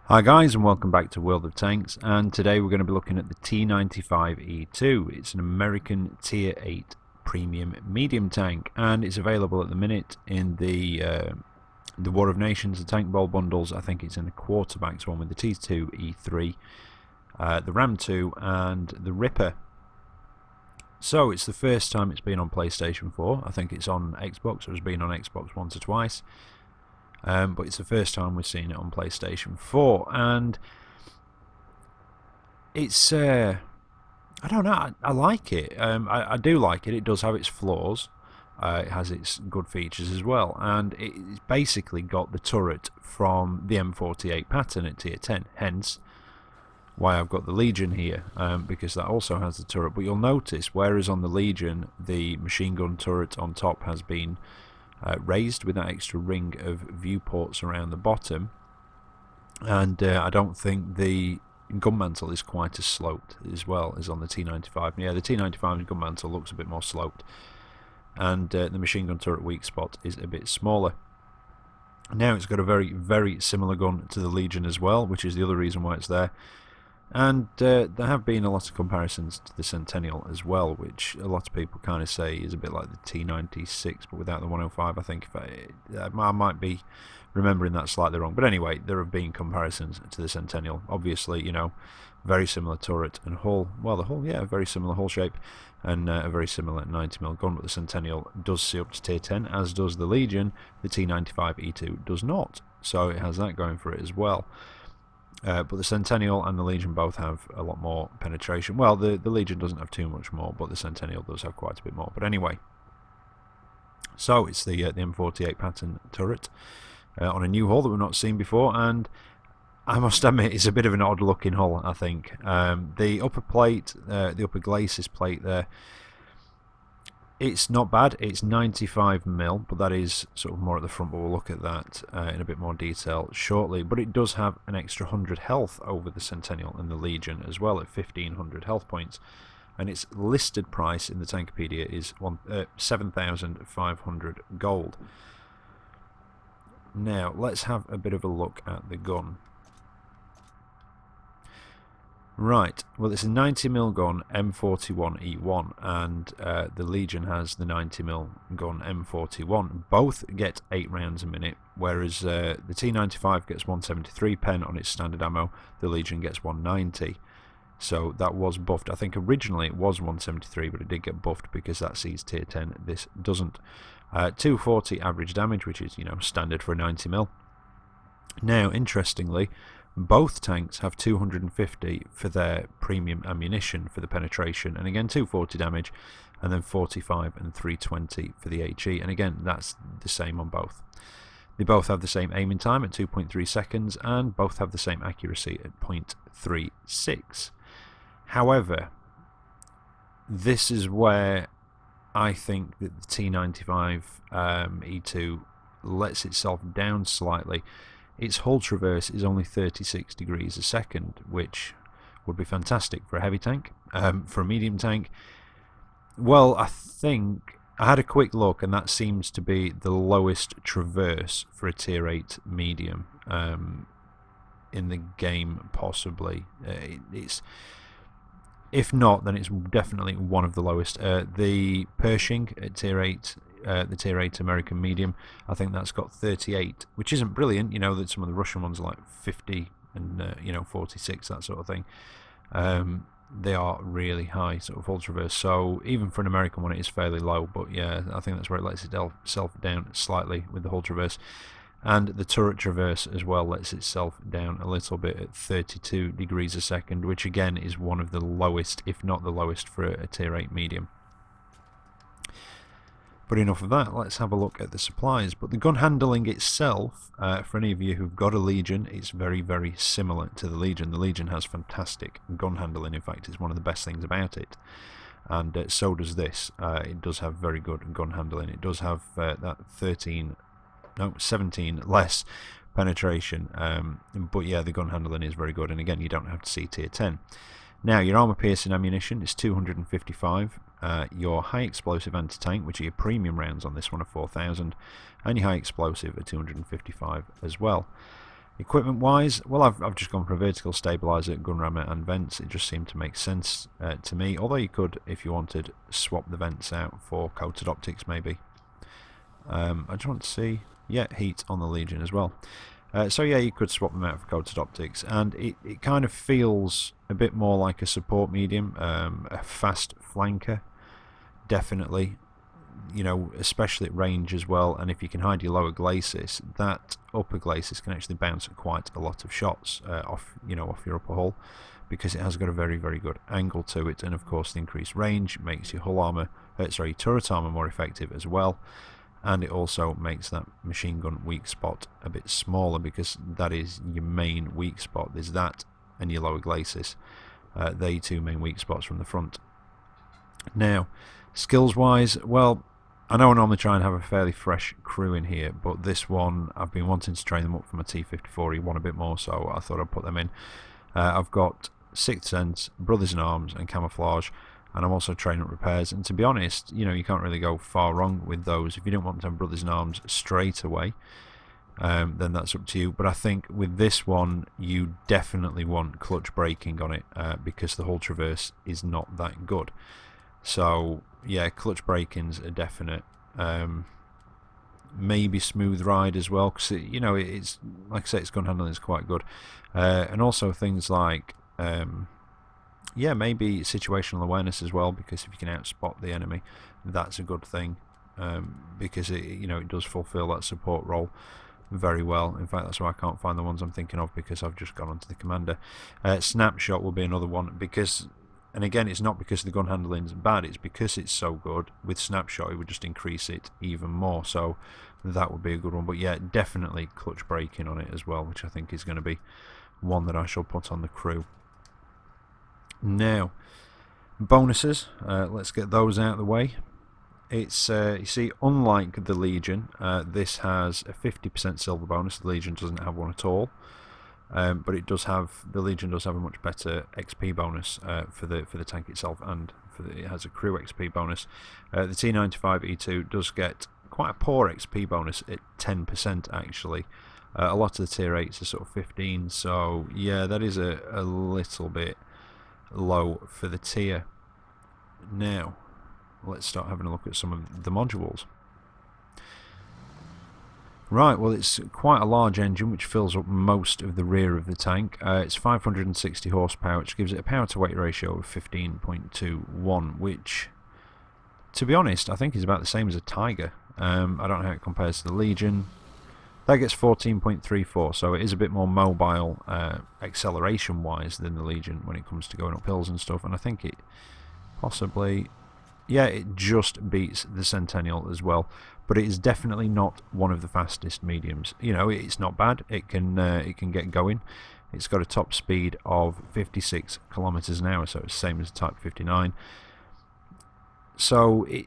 Hi guys, and welcome back to World of Tanks, and today we're going to be looking at the T95E2. It's an American Tier 8 premium medium tank, and it's available at the minute in the War of Nations, the Tank Bowl bundles. I think it's in the quarterbacks one with the T2E3, the Ram 2 and the Ripper. So it's the first time it's been on PlayStation 4. I think it's on Xbox, or has been on Xbox once or twice. But it's the first time we've seen it on PlayStation 4, and it's I don't know, I like it. I do like it. It does have its flaws. It has its good features as well, and it's basically got the turret from the M48 Patton at Tier 10, hence why I've got the Legion here, because that also has the turret. But you'll notice, whereas on the Legion the machine gun turret on top has been raised with that extra ring of viewports around the bottom, and I don't think the gun mantle is quite as sloped as well as on the T95. Yeah, the T95's gun mantle looks a bit more sloped, and the machine gun turret weak spot is a bit smaller. Now it's got a very similar gun to the Legion as well, which is the other reason why it's there. And there have been a lot of comparisons to the Centennial as well, which a lot of people kind of say is a bit like the T96, but without the 105. I think I might be remembering that slightly wrong. But anyway, there have been comparisons to the Centennial. Obviously, you know, very similar turret and hull. Well, the hull, yeah, very similar hull shape, and a very similar 90mm gun. But the Centennial does see up to Tier 10, as does the Legion. The T95E2 does not. So it has that going for it as well. But the Centennial and the Legion both have a lot more penetration. Well, the Legion doesn't have too much more, but the Centennial does have quite a bit more. But anyway, so it's the M48 Patton turret on a new hull that we've not seen before, and I must admit it's a bit of an odd looking hull, I think. The upper plate, the upper glacis plate there, it's not bad. It's 95mm, but that is sort of more at the front, but we'll look at that in a bit more detail shortly. But it does have an extra 100 health over the Centennial and the Legion as well, at 1500 health points, and its listed price in the Tankopedia is 7,500 gold. Now let's have a bit of a look at the gun. Right, well, it's a 90mm gun M41E1, and the Legion has the 90mm gun M41. Both get 8 rounds a minute, whereas the T95 gets 173 pen on its standard ammo, the Legion gets 190. So that was buffed. I think originally it was 173, but it did get buffed because that sees Tier 10. This doesn't. 240 average damage, which is, you know, standard for a 90mm. Now, interestingly, both tanks have 250 for their premium ammunition for the penetration, and again 240 damage, and then 45 and 320 for the HE, and again that's the same on both. They both have the same aiming time at 2.3 seconds, and both have the same accuracy at 0.36. However, this is where I think that the T95E2 lets itself down slightly. Its hull traverse is only 36 degrees a second, which would be fantastic for a heavy tank. For a medium tank, well, I think I had a quick look, and that seems to be the lowest traverse for a Tier 8 medium in the game, possibly. It's, if not, then it's definitely one of the lowest. The Pershing at Tier 8, the Tier 8 American medium, I think that's got 38, which isn't brilliant. You know that some of the Russian ones are like 50 and you know, 46, that sort of thing. They are really high sort of hull traverse, so even for an American one it is fairly low. But yeah, I think that's where it lets itself down slightly with the hull traverse. And the turret traverse as well lets itself down a little bit at 32 degrees a second, which again is one of the lowest, if not the lowest, for a Tier 8 medium. But enough of that, let's have a look at the supplies. But the gun handling itself, for any of you who've got a Legion, it's very similar to the Legion. The Legion has fantastic gun handling. In fact, it's one of the best things about it. And so does this. It does have very good gun handling. It does have that 17 less penetration. But yeah, the gun handling is very good. And again, you don't have to see Tier 10. Now, your armor piercing ammunition is 255. Your high explosive anti-tank, which are your premium rounds on this one, are 4,000, and your high explosive are 255 as well. Equipment wise, well, I've just gone for a vertical stabilizer, gun rammer and vents. It just seemed to make sense to me, although you could, if you wanted, swap the vents out for coated optics maybe. I just want to see, yeah, heat on the Legion as well. So yeah, you could swap them out for coated optics, and it kind of feels a bit more like a support medium, a fast flanker, definitely. You know, especially at range as well, and if you can hide your lower glacis, that upper glacis can actually bounce quite a lot of shots off your upper hull, because it has got a very, very good angle to it, and of course the increased range makes your hull armor, turret armor more effective as well, and it also makes that machine gun weak spot a bit smaller, because that is your main weak spot. There's that and your lower glacis. They're your two main weak spots from the front. Now, skills wise, well, I know I normally try and have a fairly fresh crew in here, but this one I've been wanting to train them up from a T54E1 a bit more, so I thought I'd put them in. I've got Sixth Sense, Brothers in Arms and Camouflage, and I'm also training up repairs, and to be honest, you know, you can't really go far wrong with those. If you don't want to have Brothers in Arms straight away, then that's up to you, but I think with this one you definitely want clutch braking on it, because the hull traverse is not that good. So yeah, clutch braking's a definite. Maybe smooth ride as well, because you know, it's like I say, its gun handling is quite good, and also things like yeah, maybe situational awareness as well, because if you can outspot the enemy, that's a good thing, because it does fulfill that support role very well. In fact, that's why I can't find the ones I'm thinking of, because I've just gone onto the commander. Snapshot will be another one, because, and again, it's not because the gun handling is bad, it's because it's so good. With Snapshot, it would just increase it even more, so that would be a good one. But yeah, definitely clutch braking on it as well, which I think is going to be one that I shall put on the crew. Now, bonuses, let's get those out of the way. It's you see, unlike the Legion, this has a 50% silver bonus. The Legion doesn't have one at all. But the Legion does have a much better XP bonus for the tank itself, and it has a crew XP bonus. The T95E2 does get quite a poor XP bonus at 10% actually. A lot of the tier 8s are sort of 15, so yeah, that is a little bit low for the tier. Now, let's start having a look at some of the modules. Right, well, it's quite a large engine which fills up most of the rear of the tank. It's 560 horsepower, which gives it a power to weight ratio of 15.21, which, to be honest, I think is about the same as a Tiger. I don't know how it compares to the Legion. That gets 14.34, so it is a bit more mobile acceleration wise than the Legion when it comes to going up hills and stuff, and I think it possibly, yeah, it just beats the Centennial as well, but it is definitely not one of the fastest mediums. You know, it's not bad. It can get going. It's got a top speed of 56 kilometers an hour, so it's the same as the Type 59. So it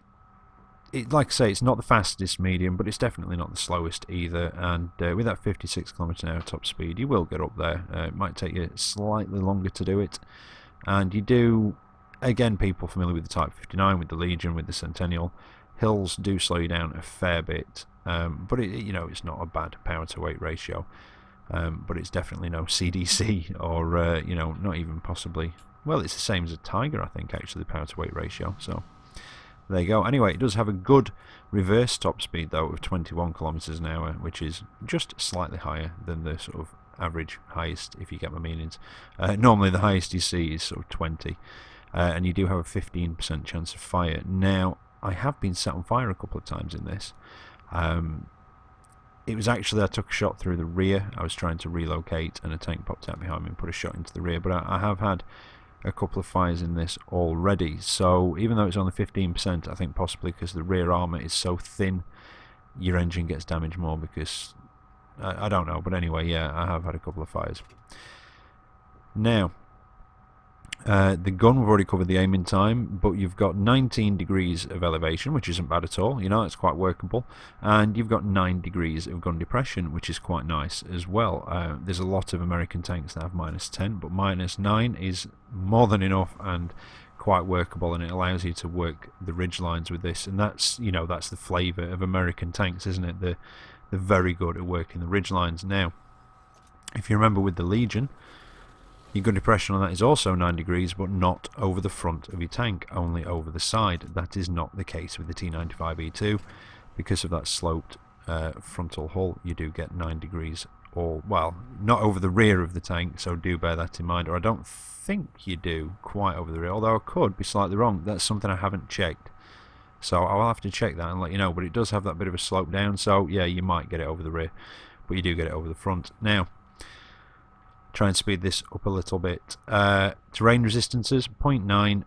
like I say, it's not the fastest medium, but it's definitely not the slowest either. And with that 56 kilometers an hour top speed, you will get up there. It might take you slightly longer to do it, and you do. Again, people familiar with the Type 59, with the Legion, with the Centennial, hills do slow you down a fair bit, but it's not a bad power to weight ratio, but it's definitely no CDC or not even possibly, well, it's the same as a Tiger, I think, actually, the power to weight ratio. So there you go. Anyway, it does have a good reverse top speed though of 21 kilometers an hour, which is just slightly higher than the sort of average highest, if you get my meanings. Normally the highest you see is sort of 20. And you do have a 15% chance of fire. Now, I have been set on fire a couple of times in this. It was actually, I took a shot through the rear. I was trying to relocate and a tank popped out behind me and put a shot into the rear. But I have had a couple of fires in this already. So even though it's only 15%, I think possibly because the rear armour is so thin, your engine gets damaged more because, I don't know. But anyway, yeah, I have had a couple of fires. Now, the gun, we've already covered the aiming time, but you've got 19 degrees of elevation, which isn't bad at all, it's quite workable, and you've got 9 degrees of gun depression, which is quite nice as well. There's a lot of American tanks that have -10, but -9 is more than enough and quite workable, and it allows you to work the ridge lines with this, and that's the flavour of American tanks, isn't it? They're very good at working the ridge lines. Now, If you remember with the Legion, your good depression on that is also 9 degrees, but not over the front of your tank, only over the side. That is not the case with the T95E2. Because of that sloped frontal hull, you do get 9 degrees, or, well, not over the rear of the tank, so do bear that in mind. Or I don't think you do quite over the rear, although I could be slightly wrong. That's something I haven't checked. So I'll have to check that and let you know. But it does have that bit of a slope down, so yeah, you might get it over the rear, but you do get it over the front. Now, try and speed this up a little bit. Terrain resistances 0.9,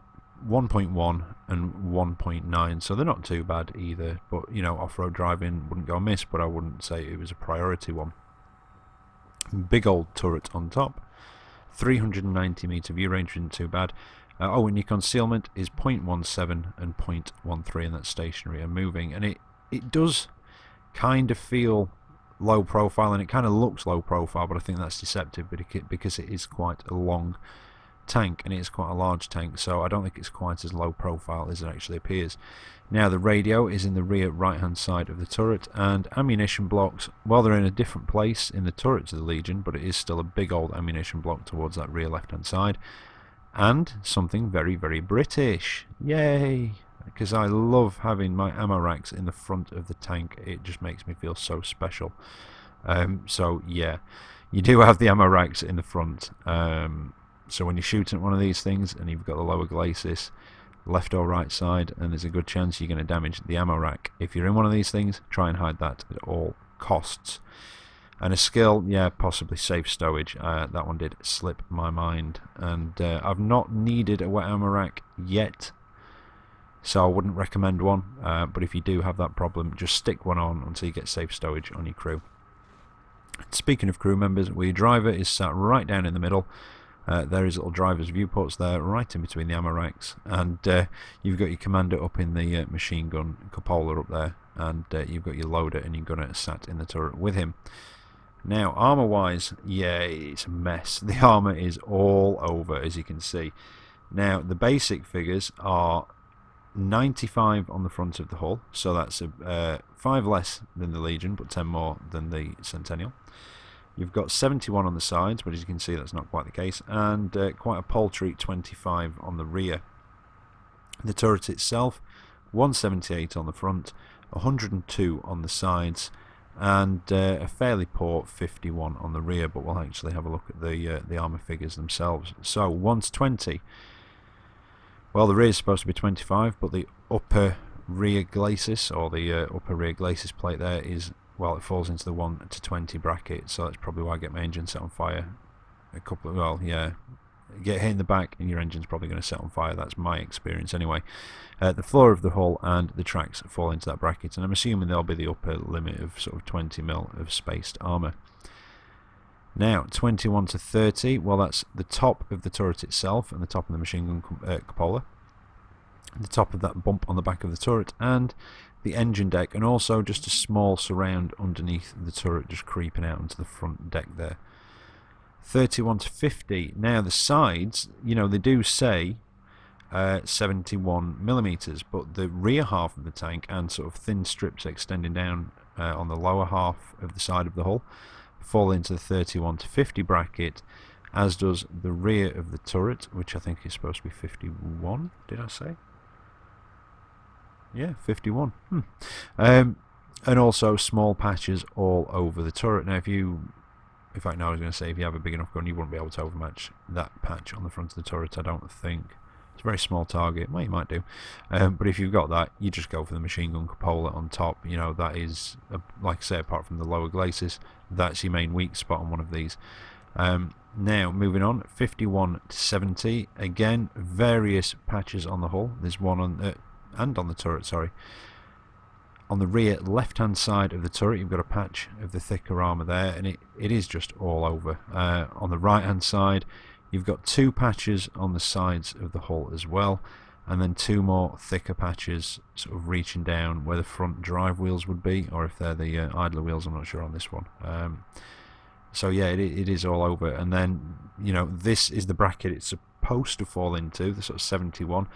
1.1 and 1.9, so they're not too bad either, but you know, off-road driving wouldn't go amiss, but I wouldn't say it was a priority one. Big old turret on top, 390 meter view range isn't too bad. And your concealment is 0.17 and 0.13, and that's stationary and moving, and it does kind of feel low profile, and it kind of looks low profile, but I think that's deceptive because it is quite a long tank, and it is quite a large tank, so I don't think it's quite as low profile as it actually appears. Now, the radio is in the rear right hand side of the turret, and ammunition blocks, well, they're in a different place in the turret to the Legion, but it is still a big old ammunition block towards that rear left hand side, and something very, very British. Yay! Because I love having my ammo racks in the front of the tank. It just makes me feel so special. So yeah, you do have the ammo racks in the front. So when you're shooting at one of these things and you've got the lower glacis, left or right side, and there's a good chance you're going to damage the ammo rack. If you're in one of these things, try and hide that at all costs. And a skill, yeah, possibly safe stowage. That one did slip my mind, and I've not needed a wet ammo rack yet, so I wouldn't recommend one, but if you do have that problem, just stick one on until you get safe stowage on your crew. Speaking of crew members, your driver is sat right down in the middle. There is little driver's viewports there, right in between the ammo racks, and you've got your commander up in the machine gun cupola up there, and you've got your loader and your gunner sat in the turret with him. Now, armour wise, yeah, it's a mess. The armour is all over, as you can see. Now, the basic figures are 95 on the front of the hull, so that's 5 less than the Legion, but 10 more than the Centennial. You've got 71 on the sides, but as you can see, that's not quite the case, and quite a paltry 25 on the rear. The turret itself, 178 on the front, 102 on the sides, and a fairly poor 51 on the rear, but we'll actually have a look at the armour figures themselves. So 120. Well, the rear is supposed to be 25, but the upper rear glacis, or the upper rear glacis plate there is, well, it falls into the 1 to 20 bracket, so that's probably why I get my engine set on fire. Well, yeah, get hit in the back and your engine's probably going to set on fire. That's my experience anyway. The floor of the hull and the tracks fall into that bracket, and I'm assuming there'll be the upper limit of sort of 20mm of spaced armour. Now, 21 to 30, well, that's the top of the turret itself and the top of the machine gun cupola, the top of that bump on the back of the turret, and the engine deck, and also just a small surround underneath the turret just creeping out onto the front deck there. 31 to 50. Now, the sides, you know, they do say 71mm, but the rear half of the tank and sort of thin strips extending down on the lower half of the side of the hull fall into the 31 to 50 bracket, as does the rear of the turret, which I think is supposed to be 51, did I say? Yeah, 51. And also small patches all over the turret. Now, in fact, no, I was going to say, if you have a big enough gun, you wouldn't be able to overmatch that patch on the front of the turret, I don't think. It's a very small target. Well, you might do. But if you've got that, you just go for the machine gun cupola on top. You know, that is, like I say, apart from the lower glacis, that's your main weak spot on one of these. Now, moving on, 51 to 70. Again, various patches on the hull. There's one on, and on the turret, sorry. On the rear left-hand side of the turret, you've got a patch of the thicker armour there, and it is just all over. On the right-hand side, you've got 2 patches on the sides of the hull as well, and then 2 more thicker patches sort of reaching down where the front drive wheels would be, or if they're the idler wheels, I'm not sure on this one. So yeah, it is all over. And then, you know, this is the bracket it's supposed to fall into, the sort of 71,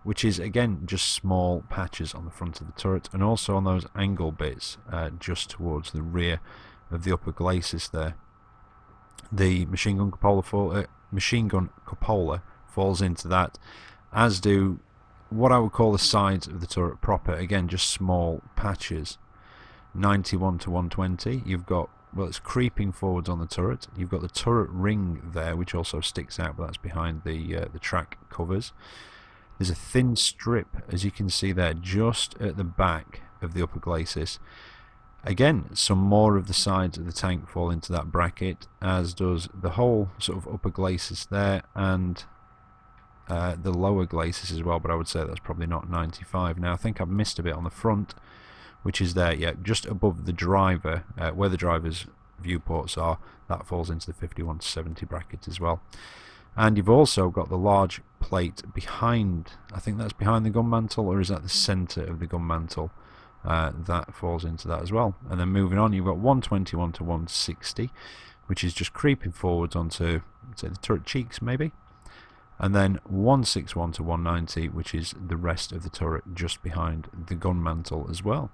which is again just small patches on the front of the turret, and also on those angle bits just towards the rear of the upper glacis there. The machine gun cupola falls into that, as do what I would call the sides of the turret proper. Again, just small patches. 91 to 120. You've got, well, it's creeping forwards on the turret. You've got the turret ring there, which also sticks out, but that's behind the track covers. There's a thin strip, as you can see there, just at the back of the upper glacis. Again, some more of the sides of the tank fall into that bracket, as does the whole sort of upper glacis there, and the lower glacis as well, but I would say that's probably not 95. Now, I think I've missed a bit on the front, which is there, yeah, just above the driver, where the driver's viewports are. That falls into the 51 to 70 bracket as well. And you've also got the large plate behind, I think that's behind the gun mantle, or is that the centre of the gun mantle? That falls into that as well. And then moving on, you've got 121 to 160, which is just creeping forwards onto, say, the turret cheeks maybe. And then 161 to 190, which is the rest of the turret just behind the gun mantle as well.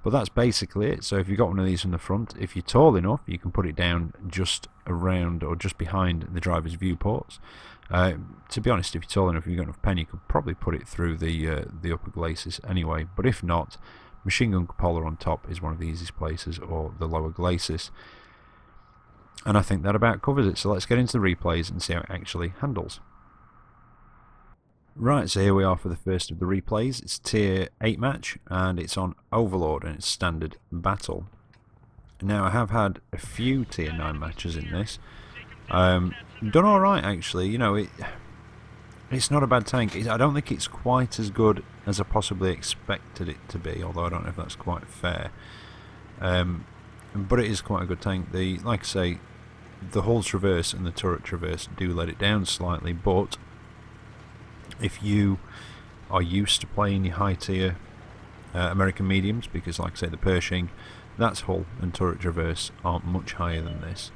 But that's basically it. So if you've got one of these from the front, if you're tall enough, you can put it down just around or just behind the driver's viewports. To be honest, if you're tall enough, if you've got enough pen, you could probably put it through the upper glacis anyway. But if not, machine gun cupola on top is one of the easiest places, or the lower glacis. And I think that about covers it. So let's get into the replays and see how it actually handles. Right, so here we are for the first of the replays. It's tier 8 match, and it's on Overlord, and it's standard battle. Now, I have had a few tier 9 matches in this. Done alright, actually. You know, it's not a bad tank. I don't think it's quite as good as I possibly expected it to be, although I don't know if that's quite fair. But it is quite a good tank. Like I say, the hull traverse and the turret traverse do let it down slightly, but if you are used to playing your high tier American mediums, because like I say, the Pershing, that's hull and turret traverse aren't much higher than this,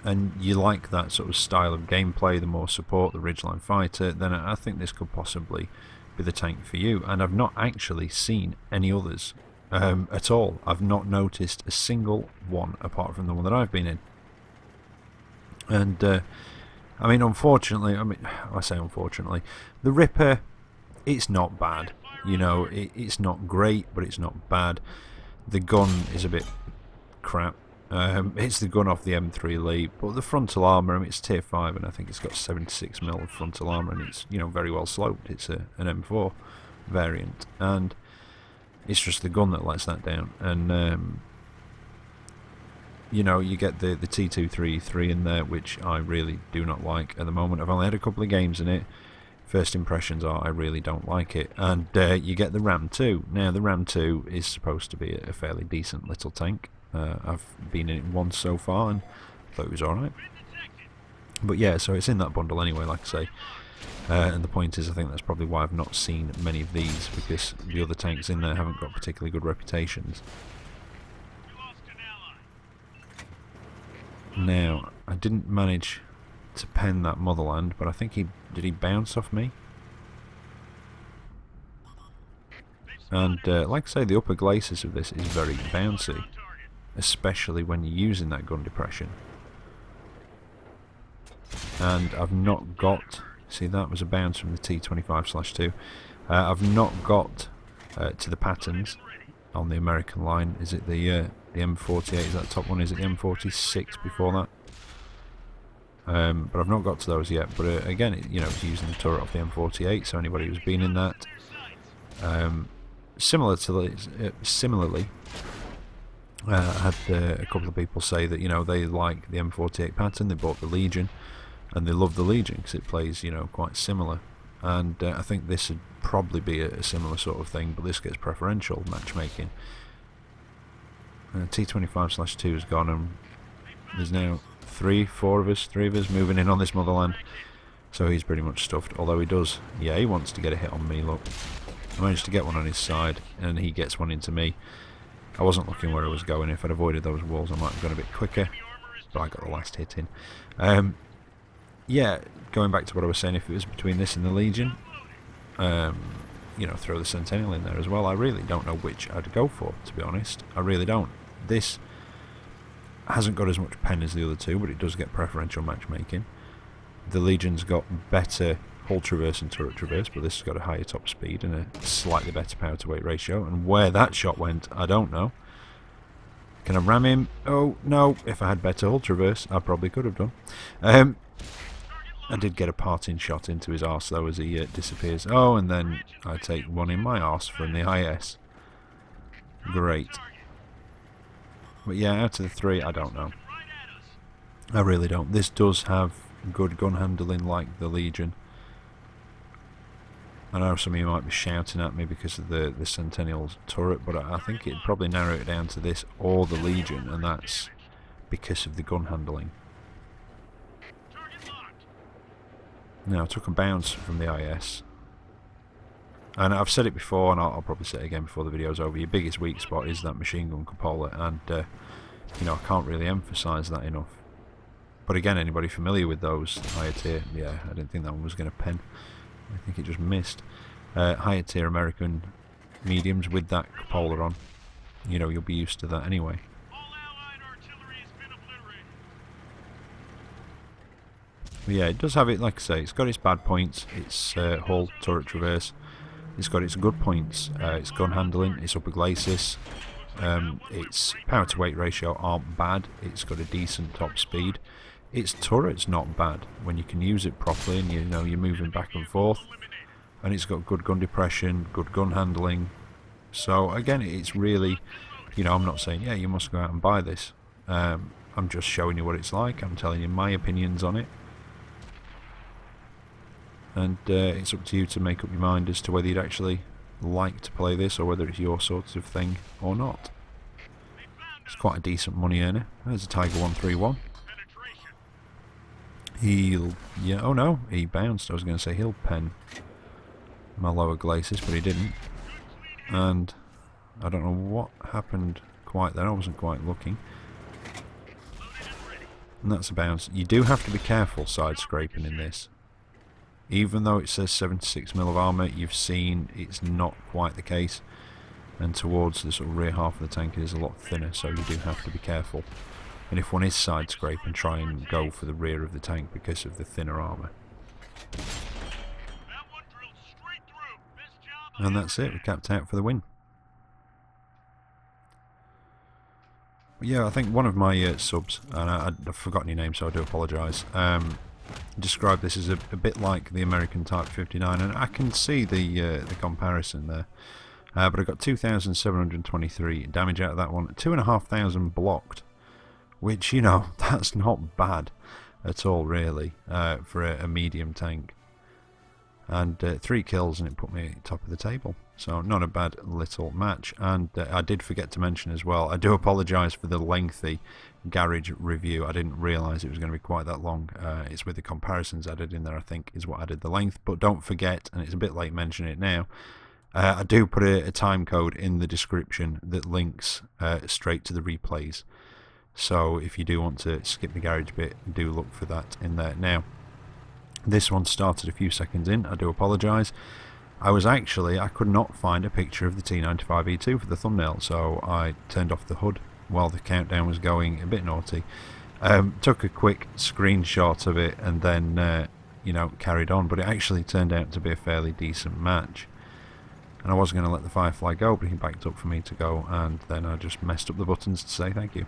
and you like that sort of style of gameplay, the more support, the ridgeline fighter, then I think this could possibly be the tank for you. And I've not actually seen any others at all. I've not noticed a single one apart from the one that I've been in. And I mean, unfortunately, I say unfortunately, the Ripper, it's not bad. You know, it's not great, but it's not bad. The gun is a bit crap. It's the gun off the M3 Lee, but the frontal armour, I mean, it's tier 5, and I think it's got 76mm of frontal armour, and it's, you know, very well sloped. It's an M4 variant, and it's just the gun that lets that down. And you know, you get the T93E2 in there, which I really do not like at the moment. I've only had a couple of games in it. First impressions are I really don't like it. And you get the Ram 2. Now, the Ram 2 is supposed to be a fairly decent little tank. I've been in it once so far and thought it was alright. But yeah, so it's in that bundle anyway, like I say. And the point is, I think that's probably why I've not seen many of these, because the other tanks in there haven't got particularly good reputations. Now, I didn't manage to pen that Motherland, but I think did he bounce off me? And like I say, the upper glacis of this is very bouncy, especially when you're using that gun depression. And I've not got, see, that was a bounce from the T95/2. I've not got to the patterns on the American line. Is it the M48, is that the top one? Is it the M46 before that? But I've not got to those yet. But again, you know, it's using the turret off the M48, so anybody who's been in that, similarly, I had a couple of people say that, you know, they like the M48 Patton, they bought the Legion, and they love the Legion because it plays, you know, quite similar. And I think this would probably be a similar sort of thing, but this gets preferential matchmaking. T25/2 has gone, and there's now three of us moving in on this Motherland, so he's pretty much stuffed. Although he does, yeah, he wants to get a hit on me. Look, I managed to get one on his side, and he gets one into me. I wasn't looking where I was going. If I'd avoided those walls, I might have gone a bit quicker, but I got the last hit in. Yeah, going back to what I was saying, if it was between this and the Legion, you know, throw the Centennial in there as well. I really don't know which I'd go for, to be honest. I really don't. This Hasn't got as much pen as the other two, but it does get preferential matchmaking. The Legion's got better hull traverse and turret traverse, but this has got a higher top speed and a slightly better power to weight ratio. And where that shot went, I don't know. Can I ram him? Oh, no. If I had better hull traverse, I probably could have done. I did get a parting shot into his arse, though, as he disappears. Oh, and then I take one in my arse from the IS. Great. But yeah, out of the three, I don't know. I really don't. This does have good gun handling like the Legion. I know some of you might be shouting at me because of the Sentinel's turret, but I think it'd probably narrow it down to this or the Legion, and that's because of the gun handling. Now, I took a bounce from the IS. And I've said it before, and I'll probably say it again before the video's over. Your biggest weak spot is that machine gun cupola, and you know, I can't really emphasise that enough. But again, anybody familiar with those higher tier? Yeah, I didn't think that one was going to pen. I think it just missed. Higher tier American mediums with that cupola on. You know, you'll be used to that anyway. But yeah, it does have it, like I say, it's got its bad points. It's hull, turret traverse. It's got its good points. Its gun handling, its upper glacis, its power to weight ratio aren't bad. It's got a decent top speed. Its turret's not bad when you can use it properly, and you know you're moving back and forth. And it's got good gun depression, good gun handling. So again, it's really, you know, I'm not saying yeah you must go out and buy this. I'm just showing you what it's like. I'm telling you my opinions on it. And it's up to you to make up your mind as to whether you'd actually like to play this or whether it's your sort of thing or not. It's quite a decent money earner. There's a Tiger 131. Yeah, oh no, he bounced. I was going to say he'll pen my lower glacis, but he didn't. And I don't know what happened quite there. I wasn't quite looking. And that's a bounce. You do have to be careful side scraping in this. Even though it says 76mm of armour, you've seen it's not quite the case, and towards the sort of rear half of the tank it is a lot thinner, so you do have to be careful. And if one is side scraping, try and go for the rear of the tank because of the thinner armour. And that's it, we capped out for the win. But yeah, I think one of my subs, and I've forgotten your name so I do apologise, describe this as a bit like the American Type 59, and I can see the comparison there. But I got 2,723 damage out of that one, 2,500 blocked, which, you know, that's not bad at all really for a medium tank. And 3 kills and it put me at the top of the table. So not a bad little match. And I did forget to mention as well, I do apologise for the lengthy garage review. I didn't realise it was going to be quite that long. It's with the comparisons added in there, I think, is what added the length. But don't forget, and it's a bit late mentioning it now, I do put a time code in the description that links straight to the replays. So if you do want to skip the garage bit, do look for that in there. Now, this one started a few seconds in. I do apologise. I could not find a picture of the T95E2 for the thumbnail, so I turned off the HUD while the countdown was going, a bit naughty. Took a quick screenshot of it and then, you know, carried on, but it actually turned out to be a fairly decent match. And I was going to let the Firefly go, but he backed up for me to go, and then I just messed up the buttons to say thank you.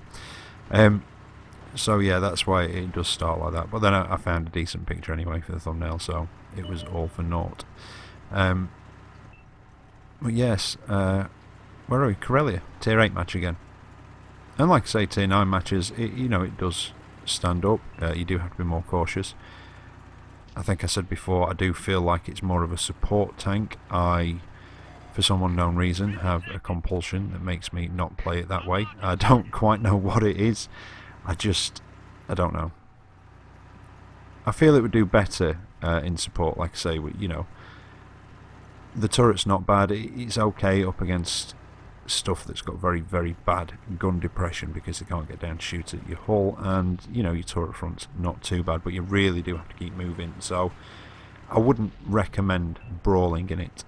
So yeah, that's why it does start like that. But then I found a decent picture anyway for the thumbnail, so it was all for naught. But yes, where are we? Corellia, tier 8 match again. And like I say, tier 9 matches, you know, it does stand up. You do have to be more cautious. I think I said before, I do feel like it's more of a support tank. I, for some unknown reason, have a compulsion that makes me not play it that way. I don't quite know what it is. I don't know. I feel it would do better in support, like I say, you know. The turret's not bad, it's okay up against stuff that's got very, very bad gun depression because they can't get down to shoot at your hull, and, you know, your turret front's not too bad, but you really do have to keep moving, so I wouldn't recommend brawling in it.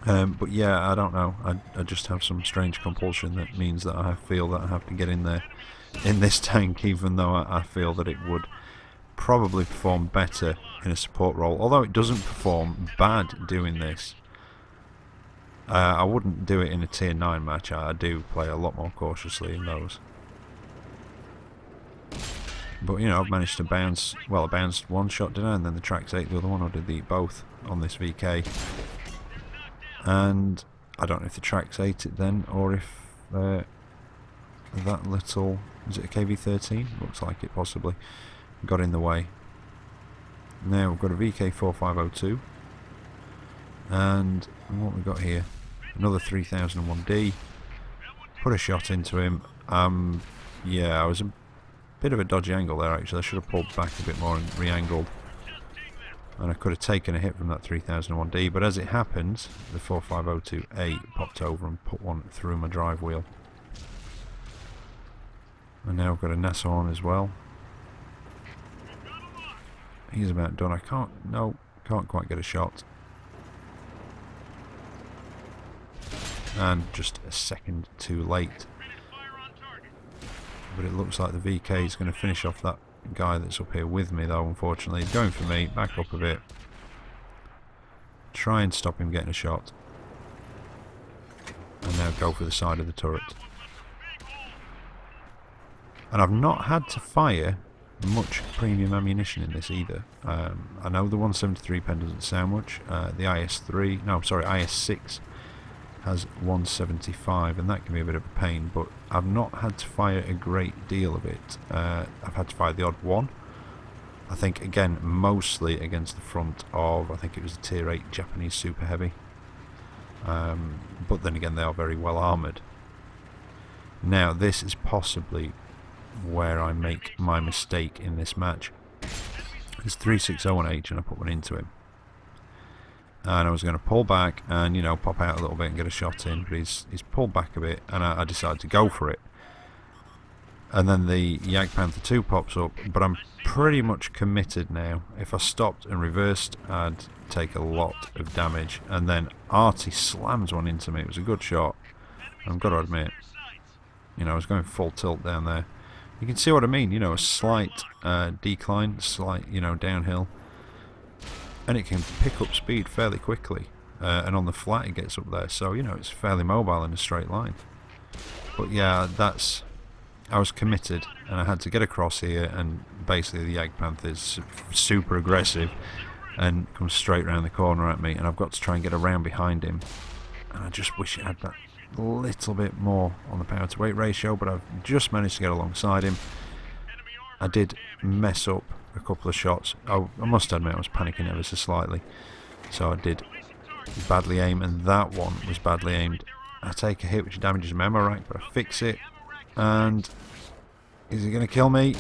But yeah, I don't know. I just have some strange compulsion that means that I feel that I have to get in there in this tank, even though I feel that it would probably perform better in a support role. Although it doesn't perform bad doing this. I wouldn't do it in a tier 9 match. I do play a lot more cautiously in those. But, you know, I've managed to bounce... Well, I bounced one shot, didn't I? And then the Trax 8, the other one, or did they both on this VK? And I don't know if the Trax 8 it then, or if that little... Is it a KV-13? Looks like it, possibly. Got in the way. Now we've got a VK-4502. And what we got here? Another 3001D. Put a shot into him. Yeah, I was a bit of a dodgy angle there actually. I should have pulled back a bit more and re-angled. And I could have taken a hit from that 3001D, but as it happens, the 4502A popped over and put one through my drive wheel. And now I've got a Nassau on as well. He's about done. I can't quite get a shot. And just a second too late. But it looks like the VK is going to finish off that guy that's up here with me, though, unfortunately. He's going for me. Back up a bit. Try and stop him getting a shot. And now go for the side of the turret. And I've not had to fire much premium ammunition in this either. I know the 173 pen doesn't sound much. The IS6 has 175, and that can be a bit of a pain, but I've not had to fire a great deal of it. I've had to fire the odd one. I think, again, mostly against the front of, I think it was a tier 8 Japanese super heavy. But then again, they are very well armoured. Now, this is possibly where I make my mistake in this match. It's 360H, and I put one into him. And I was going to pull back and, you know, pop out a little bit and get a shot in, but he's pulled back a bit, and I decided to go for it. And then the Jagdpanther 2 pops up, but I'm pretty much committed now. If I stopped and reversed, I'd take a lot of damage. And then Artie slams one into me. It was a good shot. I've got to admit, you know, I was going full tilt down there. You can see what I mean, you know, a slight decline, slight, you know, downhill. And it can pick up speed fairly quickly, and on the flat it gets up there, so you know it's fairly mobile in a straight line. But yeah, I was committed, and I had to get across here, and basically the Jagdpanther is super aggressive and comes straight around the corner at me, and I've got to try and get around behind him. And I just wish it had that little bit more on the power to weight ratio, but I've just managed to get alongside him. I did mess up a couple of shots. I must admit I was panicking ever so slightly, so I did badly aim, and that one was badly aimed. I take a hit which damages my ammo rack, but I fix it, and is he going to kill me?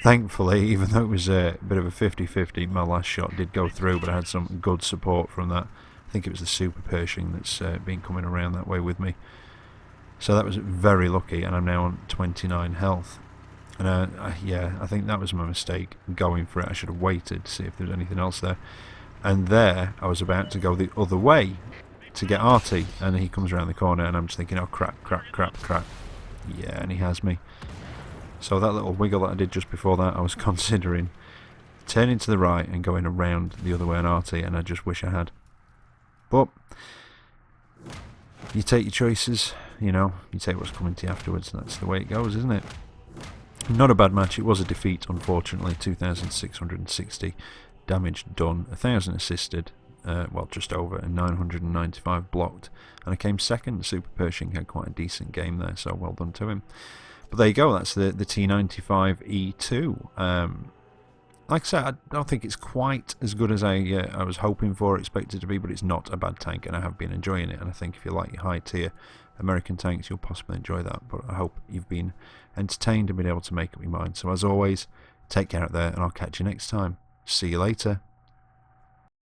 Thankfully, even though it was a bit of a 50-50, my last shot did go through, but I had some good support from that. I think it was the Super Pershing that's been coming around that way with me. So that was very lucky, and I'm now on 29 health. And yeah, I think that was my mistake, going for it. I should have waited to see if there was anything else there. And there, I was about to go the other way to get Artie, and he comes around the corner, and I'm just thinking, oh crap. Yeah, and he has me. So that little wiggle that I did just before that, I was considering turning to the right and going around the other way on Artie, and I just wish I had. But you take your choices, you know, you take what's coming to you afterwards. That's the way it goes, isn't it? Not a bad match. It was a defeat, unfortunately. 2,660 damage done, 1,000 assisted, well, just over, and 995 blocked. And I came second. Super Pershing had quite a decent game there, so well done to him. But there you go. That's the T95E2. Like I said, I don't think it's quite as good as I was hoping for, expected to be, but it's not a bad tank, and I have been enjoying it. And I think if you like your high-tier American tanks, you'll possibly enjoy that. But I hope you've been entertained and been able to make up your mind. So as always, take care out there, and I'll catch you next time. See you later.